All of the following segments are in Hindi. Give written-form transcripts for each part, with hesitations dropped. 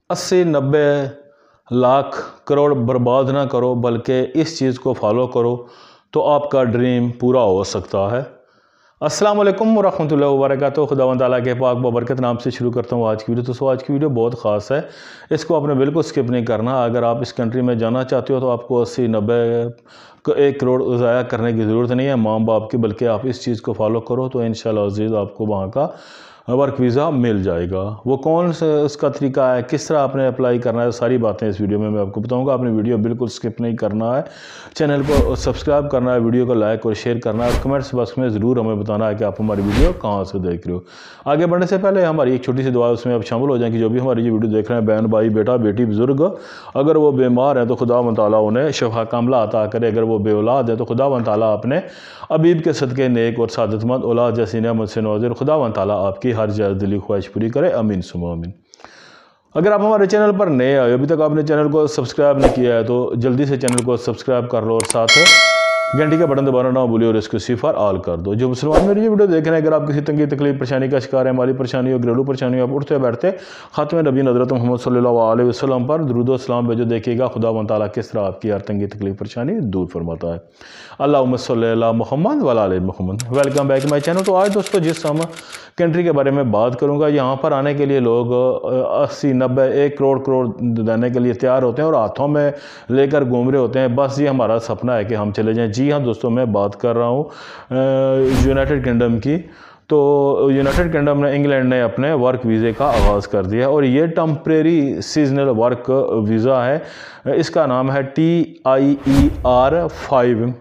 80-90 लाख करोड़ बर्बाद ना करो, बल्कि इस चीज़ को फॉलो करो तो आपका ड्रीम पूरा हो सकता है। अस्सलाम वालेकुम वरहमतुल्लाहि वबरकातुहू। खुदावंद ताला के पाक बरकत नाम से शुरू करता हूँ आज की वीडियो। दोस्तों आज की वीडियो बहुत ख़ास है, इसको आपने बिल्कुल स्किप नहीं करना। अगर आप इस कंट्री में जाना चाहते हो तो आपको 80-90 1 करोड़ ज़ाया करने की ज़रूरत नहीं है माँ बाप की, बल्कि आप इस चीज़ को फॉलो करो तो इंशाअल्लाह अज़ीज़ आपको वहाँ का वर्क वीज़ा मिल जाएगा। वो कौन सा उसका तरीका है, किस तरह आपने अप्लाई करना है, सारी बातें इस वीडियो में मैं आपको बताऊंगा। आपने वीडियो बिल्कुल स्किप नहीं करना है, चैनल को सब्सक्राइब करना है, वीडियो को लाइक और शेयर करना है, कमेंट्स बॉक्स में ज़रूर हमें बताना है कि आप हमारी वीडियो कहाँ से देख रहे हो। आगे बढ़ने से पहले हमारी एक छोटी सी दुआ उसमें आप शामिल हो जाएँ कि जो भी हमारी ये वीडियो देख रहे हैं, बहन भाई बेटा बेटी बुज़ुर्ग, अगर वो बीमार हैं तो खुदावंद तआला उन्हें शिफा कामिला अता करे। अगर वो बेऔलाद है तो खुदावंद तआला अपने अबीब के सदक़े नेक और सादतमंद औलाद जैसी नेमत से नवाज़े। खुदावंद तआला आपकी हर जायज़ दिली ख्वाहिश पूरी करे, आमीन सुम्मा आमीन। अगर आप हमारे चैनल पर नए आए, अभी तक आपने चैनल को सब्सक्राइब नहीं किया है तो जल्दी से चैनल को सब्सक्राइब कर लो और साथ घंटी का बटन दबाना ना भूलिए और इसको सिफर ऑल कर दो। जो मुसलमान मेरी ये वीडियो देख रहे हैं, अगर आप किसी तंगी तकलीफ परेशानी का शिकार है, माली परेशानी हो, घरेलू परेशानी हो, आप उठते बैठते खातमे नबी हज़रत मोहम्मद सल्लल्लाहु अलैहि वसल्लम पर दुरूद व सलाम भेजो, देखिएगा खुदावंद तआला किस तरह आपकी हर तंगी तकलीफ परेशानी दूर फरमाता है। अल्लाहुम्मा सल्ली अला मुहम्मद व अला आलि Muhammad. Welcome back my channel. तो आज दोस्तों जिस हम कंट्री के बारे में बात करूंगा, यहाँ पर आने के लिए लोग 80-90 1 करोड़ देने के लिए तैयार होते हैं और हाथों में लेकर घूम रहे होते हैं, बस ये हमारा सपना है कि हम चले जाएं। जी हाँ दोस्तों, मैं बात कर रहा हूँ यूनाइटेड किंगडम की। तो यूनाइटेड किंगडम ने, इंग्लैंड ने अपने वर्क वीज़े का आगाज़ कर दिया और ये टेम्परेरी सीजनल वर्क वीज़ा है। इसका नाम है TIER 5।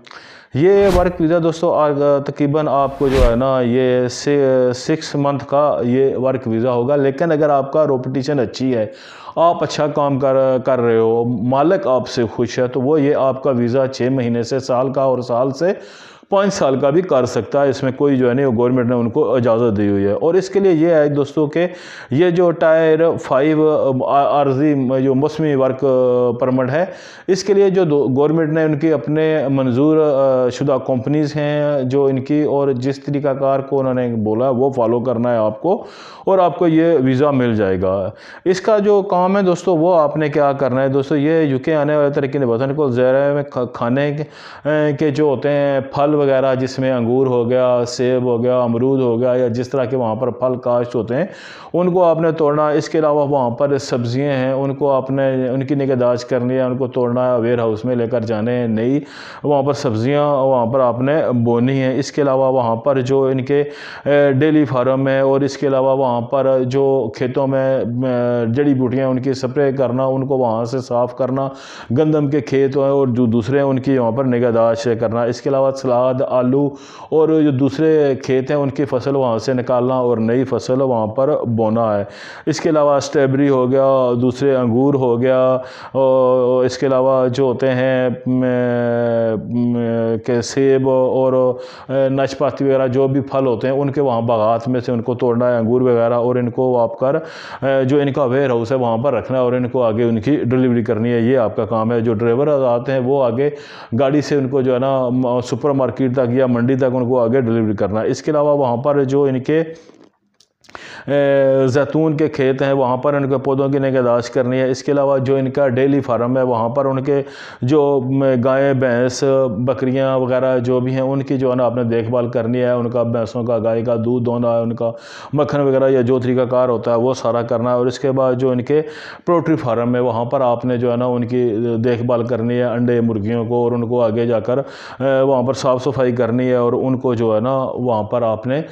ये वर्क वीज़ा दोस्तों तकरीबन आपको जो है ना ये 6 मंथ का ये वर्क वीज़ा होगा। लेकिन अगर आपका रेपुटेशन अच्छी है, आप अच्छा काम कर रहे हो, मालिक आपसे खुश है, तो वो ये आपका वीज़ा 6 महीने से साल का और साल से 5 साल का भी कर सकता है। इसमें कोई जो है ना गवर्नमेंट ने उनको इजाज़त दी हुई है। और इसके लिए ये है दोस्तों के ये जो टायर 5 आर्जी जो मौसमी वर्क परमिट है, इसके लिए जो गवर्नमेंट ने उनकी अपने मंजूर शुदा कंपनीज़ हैं जो इनकी, और जिस तरीक़ाकार को उन्होंने बोला वो फॉलो करना है आपको और आपको ये वीज़ा मिल जाएगा। इसका जो काम है दोस्तों वो आपने क्या करना है दोस्तों, ये यूके आने वाले तरीके वतन को ज़ायरे में खाने के जो होते हैं फल वगैरह, जिसमें अंगूर हो गया, सेब हो गया, अमरूद हो गया, या जिस तरह के वहाँ पर फल काश्त होते हैं उनको आपने तोड़ना। इसके अलावा वहाँ पर सब्जियाँ हैं उनको आपने उनकी निगहदाश्त करनी है, उनको तोड़ना है, वेयर हाउस में लेकर जाने हैं, नई वहाँ पर सब्जियाँ वहाँ पर आपने बोनी है। इसके अलावा वहाँ पर जो इनके डेली फार्म है और इसके अलावा वहाँ पर जो खेतों में जड़ी बूटियाँ उनकी स्प्रे करना, उनको वहाँ से साफ़ करना, गंदम के खेत और जो दूसरे उनकी वहाँ पर निगहदाश्त करना। इसके अलावा सलाद, आलू और जो दूसरे खेत हैं उनकी फसल वहाँ से निकालना और नई फसल वहाँ पर बोना है। इसके अलावा स्ट्रॉबेरी हो गया, दूसरे अंगूर हो गया, और इसके अलावा जो होते हैं के सेब और नाशपाती वगैरह जो भी फल होते हैं उनके वहाँ बागात में से उनको तोड़ना है, अंगूर वगैरह, और इनको आप कर जो इनका वेयर हाउस है वहाँ पर रखना है और इनको आगे उनकी डिलीवरी करनी है। ये आपका काम है। जो ड्राइवर आते हैं वो आगे गाड़ी से उनको जो है ना सुपर मार्केट तक या मंडी तक उनको आगे डिलीवरी करना है। इसके अलावा वहाँ पर जो इनके जैतून के खेत हैं वहाँ पर इनके पौधों की निगहदाश्त करनी है। इसके अलावा जो इनका डेली फार्म है वहाँ पर उनके जो गाय भैंस बकरियाँ वगैरह जो भी हैं उनकी जो है ना आपने देखभाल करनी है। उनका भैंसों का गाय का दूध दोना है, उनका मक्खन वगैरह या जो तरीक़ाकार होता है वो सारा करना है। और इसके बाद जो इनके पोल्ट्री फार्म है वहाँ पर आपने जो है ना उनकी देखभाल करनी है, अंडे मुर्गियों को, और उनको आगे जाकर वहाँ पर साफ़ सफाई करनी है और उनको जो है ना वहाँ पर आपने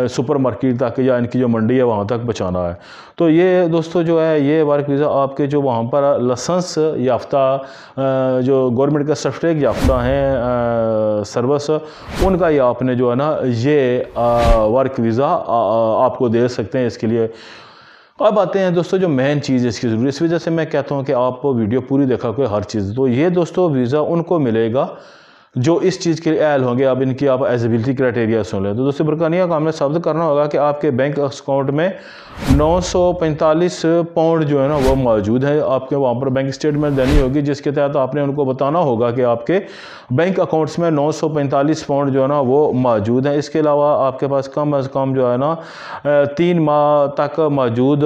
सुपर मार्केट तक या इनकी मंडी है वहाँ तक बचाना है। तो ये दोस्तों जो है ये वर्क वीज़ा आपके जो वहाँ पर लाइसेंस याफ्ता जो गवर्नमेंट का सर्टिफिकेट याफ्ता हैं सर्विस, उनका ये आपने जो है ना ये वर्क वीज़ा आपको दे सकते हैं। इसके लिए अब आते हैं दोस्तों जो मेन चीज़ है इसकी ज़रूरी, इस वजह से मैं कहता हूँ कि आप वीडियो पूरी देखा कोई हर चीज़। तो ये दोस्तों वीज़ा उनको मिलेगा जो इस चीज़ के लिए अहल होंगे, अब इनकी आप एलिजिबिलिटी क्राइटेरिया सुन लें। तो दोस्तों बरकानिया को हमने साबित करना होगा कि आपके बैंक अकाउंट में 945 पाउंड जो है ना वो मौजूद है। आपके वहाँ पर बैंक स्टेटमेंट देनी होगी, जिसके तहत आपने उनको बताना होगा कि आपके बैंक अकाउंट्स में 945 पाउंड जो है ना वो मौजूद है। इसके अलावा आपके पास कम अज़ कम जो है ना 3 माह तक मौजूद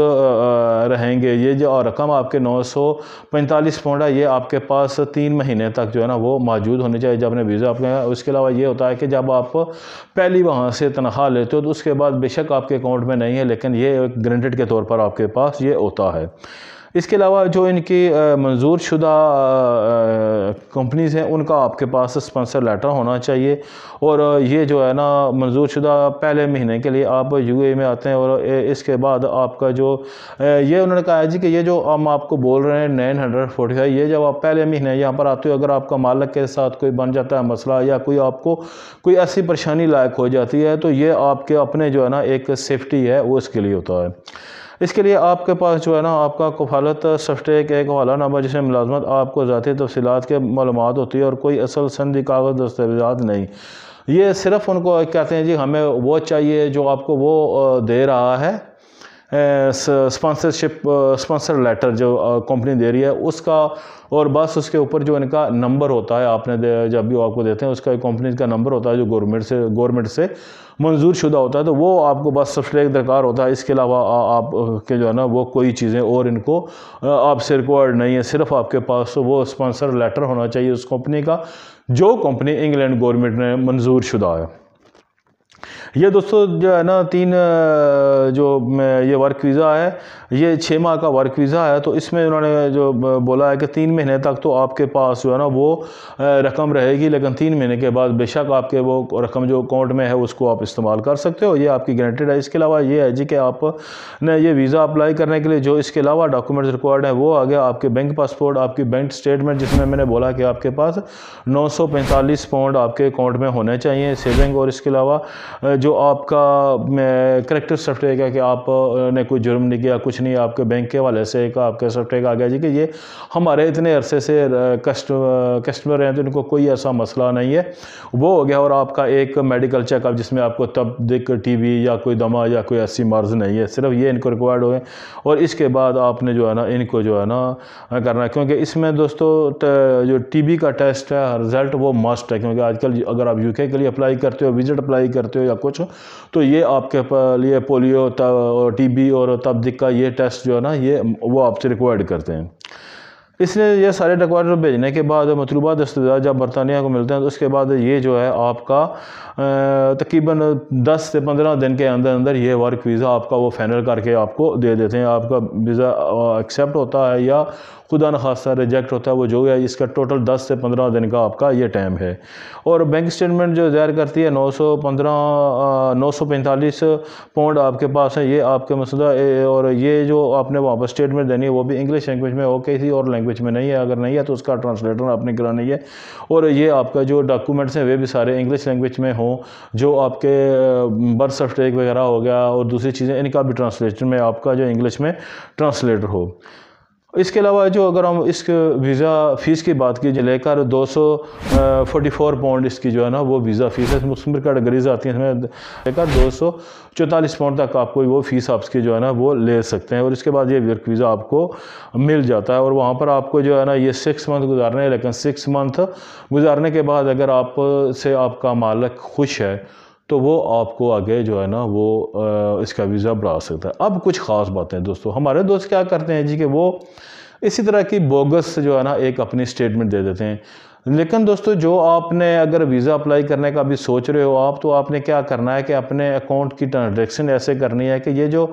रहेंगे। ये जो रकम आपके 945 पाउंड है, ये आपके पास 3 महीने तक जो है ना वो मौजूद होनी चाहिए जब आपने वीज़ा अपने। उसके अलावा ये होता है कि जब आप पहली वहाँ से तनख्वाह लेते हो तो उसके बाद बेशक आपके अकाउंट में नहीं है, लेकिन ये गारंटेड के तौर पर आपके पास ये होता है। इसके अलावा जो इनकी मंजूर शुदा कंपनीज़ हैं, उनका आपके पास स्पॉन्सर लेटर होना चाहिए। और ये जो है ना मंजूर शुदा पहले महीने के लिए आप यूएई में आते हैं, और इसके बाद आपका जो ये उन्होंने कहा है जी कि ये जो हम आपको बोल रहे हैं 945, ये जब आप पहले महीने यहाँ पर आते हो, अगर आपका मालिक के साथ कोई बन जाता है मसला या कोई आपको कोई ऐसी परेशानी लायक हो जाती है, तो ये आपके अपने जो है ना एक सेफ्टी है वो इसके लिए होता है। इसके लिए आपके पास जो है ना आपका कफ़ालत सर्टिफिकेट एक हवाला नंबर जिसमें मुलाजमत आपको ज़ाती तफसीलात के मालूमात होती है और कोई असल संदी कागज़ दस्तावेज़ात नहीं। ये सिर्फ़ उनको कहते हैं जी हमें वो चाहिए जो आपको वो दे रहा है स्पॉन्सर लेटर जो कंपनी दे रही है उसका, और बस उसके ऊपर जो इनका नंबर होता है, आपने जब भी आपको देते हैं उसका कंपनी का नंबर होता है जो गवर्नमेंट से मंजूर शुदा होता है, तो वो आपको बस सर्टिफिकेट दरकार होता है। इसके अलावा आप के जो है ना वो कोई चीज़ें और इनको आपसे रिक्वायर्ड नहीं है। सिर्फ आपके पास वो स्पॉन्सर लेटर होना चाहिए उस कंपनी का जो कंपनी इंग्लैंड गवर्नमेंट ने मंजूर शुदा है। ये दोस्तों जो है ना 3 जो ये वर्क वीज़ा है, ये 6 माह का वर्क वीज़ा है। तो इसमें उन्होंने जो बोला है कि 3 महीने तक तो आपके पास जो है ना वो रकम रहेगी, लेकिन 3 महीने के बाद बेशक आपके वो रकम जो अकाउंट में है उसको आप इस्तेमाल कर सकते हो, ये आपकी गारंटेड है। इसके अलावा ये है जी कि आपने ये वीज़ा अप्लाई करने के लिए जो इसके अलावा डॉक्यूमेंट्स रिक्वायर्ड है वो आ गया आपके बैंक पासपोर्ट, आपकी बैंक स्टेटमेंट जिसमें मैंने बोला कि आपके पास 945 पाउंड आपके अकाउंट में होने चाहिए सेविंग, और इसके अलावा जो आपका करेक्टर सर्टिफिकेट है कि आपने कोई जुर्म नहीं किया, कुछ नहीं, आपके बैंक के हवाले से एक आपके सर्टिफिकेट आ गया जी कि ये हमारे इतने अरसे से कस्टमर हैं तो इनको कोई ऐसा मसला नहीं है, वो हो गया। और आपका एक मेडिकल चेकअप जिसमें आपको तब दिक टीबी या कोई दमा या कोई ऐसी मर्ज़ नहीं है, सिर्फ ये इनको रिक्वायर्ड हुए। और इसके बाद आपने जो है ना इनको जो है ना करना है, क्योंकि इसमें दोस्तों जो टीबी का टेस्ट है रिज़ल्ट वो मस्ट है, क्योंकि आजकल अगर आप यूके के लिए अप्लाई करते हो, विजिट अप्लाई करते हो या कुछ, तो ये आपके लिए पोलियो टीबी और तबदिक का ये टेस्ट जो है ना ये वो आपसे रिक्वायर्ड करते हैं। इसलिए ये सारे डॉक्यूमेंट भेजने के बाद मतलूबा दस्तावेज़ जब बरतानिया को मिलते हैं तो उसके बाद ये जो है आपका तकरीबन 10 से 15 दिन के अंदर अंदर ये वर्क वीज़ा आपका वो फाइनल करके आपको दे देते हैं। आपका वीज़ा एक्सेप्ट होता है या खुदा न खासा रिजेक्ट होता है, वो जो है इसका टोटल 10 से 15 दिन का आपका ये टाइम है। और बैंक स्टेटमेंट जो ज़ाहिर करती है 945 पाउंड आपके पास है, ये आपके मसला। और ये जो आपने वहाँ पर स्टेटमेंट देनी है वो भी इंग्लिश लैंग्वेज में हो, किसी और लैंग्वेज में नहीं है, अगर नहीं है तो उसका ट्रांसलेटर आपने करानी है। और ये आपका जो डॉक्यूमेंट्स हैं वे भी सारे इंग्लिश लैंग्वेज में हों, जो आपके बर्थ सर्टिफिकेट वगैरह हो गया और दूसरी चीज़ें इनका भी ट्रांसलेशन में आपका जो इंग्लिश में ट्रांसलेटर हो। इसके अलावा जो अगर हम इस वीज़ा फ़ीस की बात की लेकर 244 पाउंड इसकी जो है ना वो वीज़ा फ़ीस है, मुख्तलिफ कैटेगरीज आती हैं, इसमें लेकर 244 पाउंड तक आपको वो फ़ीस आपकी जो है ना वो ले सकते हैं। और इसके बाद ये वर्क वीज़ा आपको मिल जाता है और वहाँ पर आपको जो है ना ये 6 मंथ गुजारने हैं, लेकिन 6 मंथ गुजारने के बाद अगर आप से आपका मालिक खुश है तो वो आपको आगे जो है ना वो इसका वीज़ा बढ़ा सकता है। अब कुछ ख़ास बातें दोस्तों, हमारे दोस्त क्या करते हैं जी कि वो इसी तरह की बोगस जो है ना एक अपनी स्टेटमेंट दे देते हैं। लेकिन दोस्तों जो आपने अगर वीज़ा अप्लाई करने का भी सोच रहे हो आप, तो आपने क्या करना है कि अपने अकाउंट की ट्रांजैक्शन ऐसे करनी है कि ये जो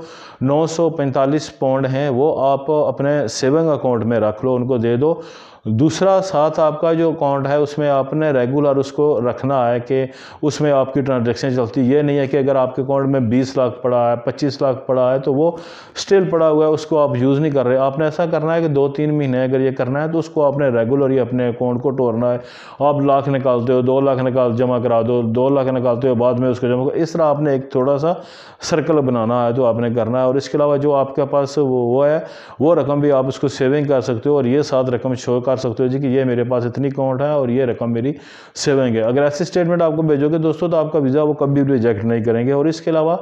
945 पाउंड हैं वो आप अपने सेविंग अकाउंट में रख लो, उनको दे दो। दूसरा साथ आपका जो अकाउंट है उसमें आपने रेगुलर उसको रखना है कि उसमें आपकी ट्रांजैक्शन चलती। ये नहीं है कि अगर आपके अकाउंट में 20 लाख पड़ा है, 25 लाख पड़ा है तो वो स्टिल पड़ा हुआ है, उसको आप यूज़ नहीं कर रहे। आपने ऐसा करना है कि 2-3 महीने अगर ये करना है तो उसको आपने रेगुलर ही अपने अकाउंट को तोड़ना है। आप लाख निकालते हो, 2 लाख जमा करा दो, 2 लाख निकालते हो बाद में उसको जमा करो, इस तरह आपने एक थोड़ा सा सर्कल बनाना है तो आपने करना है। और इसके अलावा जो आपके पास वो है वो रकम भी आप उसको सेविंग कर सकते हो और ये साथ रकम शो कर सकते हो जी कि ये मेरे पास इतनी अकाउंट है और ये रकम मेरी सेविंग है। अगर ऐसे स्टेटमेंट आपको भेजोगे दोस्तों तो आपका वीज़ा वो कभी रिजेक्ट नहीं करेंगे। और इसके अलावा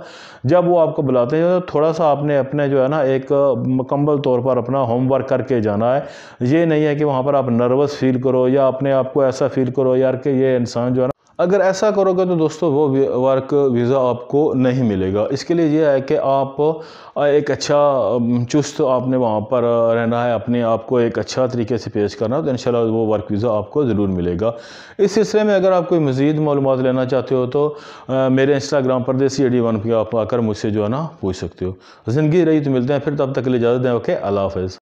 जब वो आपको बुलाते हैं तो थोड़ा सा आपने अपने जो है ना एक मुकम्मल तौर पर अपना होमवर्क करके जाना है। ये नहीं है कि वहाँ पर आप नर्वस फील करो या अपने आप को ऐसा फील करो यार कि ये इंसान जो है ना, अगर ऐसा करोगे तो दोस्तों वो वर्क वीज़ा आपको नहीं मिलेगा। इसके लिए ये है कि आप एक अच्छा चुस्त आपने वहाँ पर रहना है, अपने आप को एक अच्छा तरीके से पेश करना, तो इंशाल्लाह वो वर्क वीज़ा आपको ज़रूर मिलेगा। इस सिलसिले में अगर आप कोई मज़ीद मालूमात लेना चाहते हो तो मेरे इंस्टाग्राम पर देसी81 पे आप आकर मुझसे जो है ना पूछ सकते हो। ज़िंदगी रही तो मिलते हैं फिर, तब तक के लिए इजाज़त दें। ओके, अल्लाह हाफ़िज़।